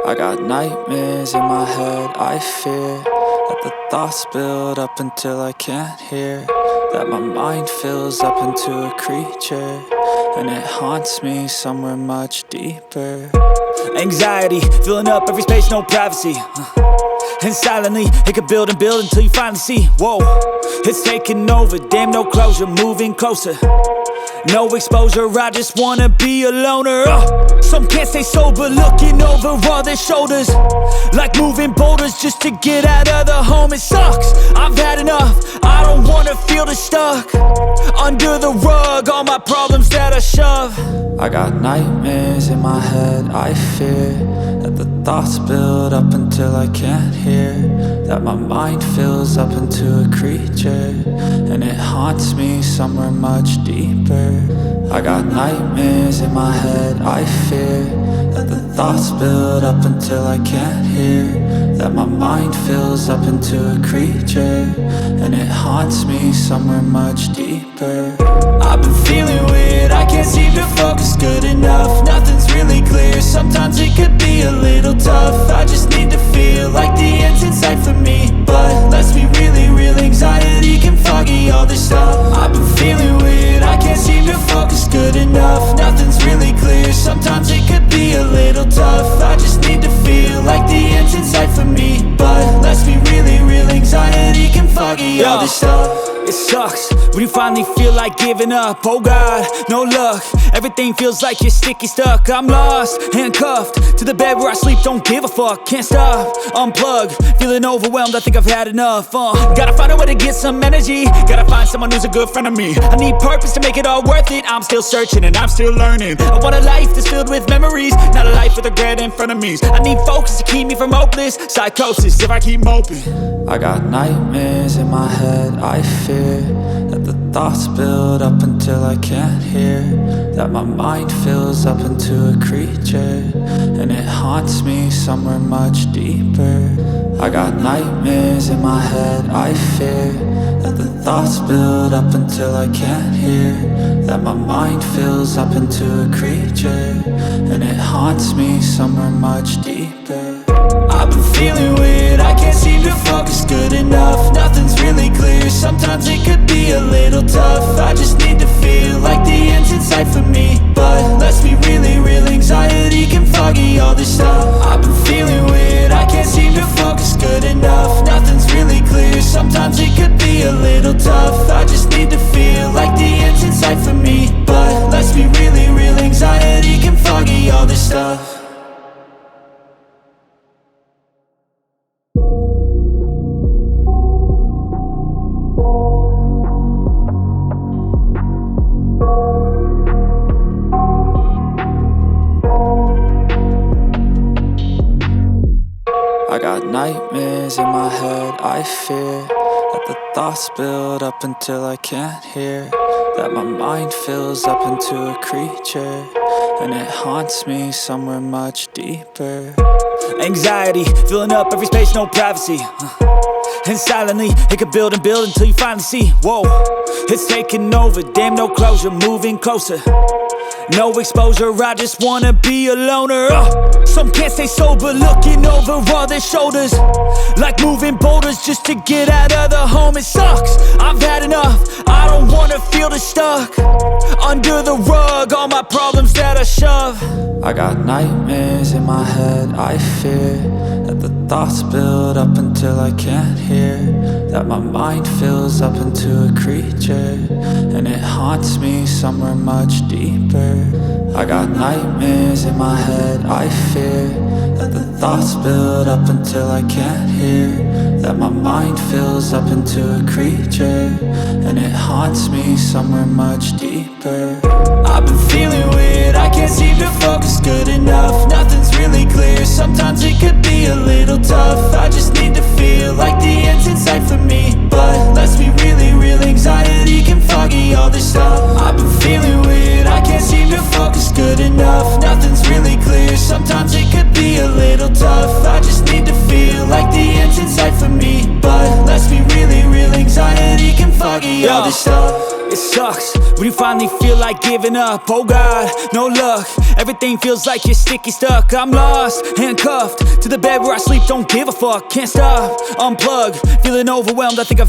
I got nightmares in my head, I fear that the thoughts build up until I can't hear, that my mind fills up into a creature, and it haunts me somewhere much deeper. Anxiety, filling up every space, no privacy. And silently, it could build and build until you finally see, whoa, it's taking over, damn no closure, moving closer. No exposure, I just wanna be a loner. Some can't stay sober, looking over all their shoulders, like moving boulders just to get out of the home. It sucks, I've had enough, I don't wanna feel the stuck under the rug, all my problems that I shove. I got nightmares in my head, I fear that the thoughts build up until I can't hear, that my mind fills up into a creature, and it haunts me somewhere much deeper. I got nightmares in my head, I fear that the thoughts build up until I can't hear, that my mind fills up into a creature, and it haunts me somewhere much deeper. I've been feeling weird, I can't seem to focus good enough. Nothing's really clear, sometimes it could be a little tough. I just need to feel like the end's in sight for me, but let's be really real, anxiety can foggy all this stuff. I've been feeling weird, I can't seem to focus good enough. Nothing's really clear, sometimes it could be a little tough. I just need to feel like the end's in sight for me, but let's be really real, anxiety can foggy all this stuff. It sucks when you finally feel like giving up. Oh God, no luck, everything feels like you're sticky stuck. I'm lost, handcuffed to the bed where I sleep, don't give a fuck. Can't stop, unplug, feeling overwhelmed, I think I've had enough. Gotta find a way to get some energy, gotta find someone who's a good friend of me. I need purpose to make it all worth it, I'm still searching and I'm still learning. I want a life that's filled with memories, not a life with regret and frenemies. I need focus to keep me from hopeless psychosis if I keep moping. I got nightmares in my head, I fear that the thoughts build up until I can't hear, that my mind fills up into a creature, and it haunts me somewhere much deeper. I got nightmares in my head, I fear that the thoughts build up until I can't hear, that my mind fills up into a creature, and it haunts me somewhere much deeper. I've been feeling weird, I can't seem to focus good enough. Nothing's really clear, sometimes it could be a little tough. I just need to feel like the end's in sight for me, but let's be really real, anxiety can foggy all this stuff. I've been feeling weird, I can't seem to focus good enough. Nothing's really clear, sometimes it could be a little tough. I just need to feel like the end's in sight for me, but let's be really real, anxiety can foggy all this stuff. I got nightmares in my head, I fear that the thoughts build up until I can't hear, that my mind fills up into a creature, and it haunts me somewhere much deeper. Anxiety, filling up every space, no privacy. And silently, it could build and build until you finally see, whoa, it's taking over, damn no closure, moving closer. No exposure, I just wanna be a loner. Some can't stay sober, looking over all their shoulders, like moving boulders just to get out of the home. It sucks, I've had enough, I don't wanna feel the stuck under the rug, all my problems that I shove. I got nightmares in my head, I fear that the thoughts build up until I can't hear, that my mind fills up into a creature, and it haunts me somewhere much deeper. I got nightmares in my head, I fear that the thoughts build up until I can't hear, that my mind fills up into a creature, and it haunts me somewhere much deeper. I've been feeling weird, I can't seem to focus good enough. Nothing's really clear, sometimes it could be a little tough. I just need to feel like the end's in sight for me, but let's be really real, anxiety can foggy all this stuff. I've been feeling weird, I can't seem to focus good enough. Nothing's really clear, sometimes it could be a little tough. I just need to feel like the end's in sight for me, but let's be really real, anxiety can foggy all this stuff. It sucks when you finally feel like giving up. Oh God, no luck. Everything feels like you're sticky stuck. I'm lost, handcuffed to the bed where I sleep. Don't give a fuck, can't stop, unplug. Feeling overwhelmed, I think I've had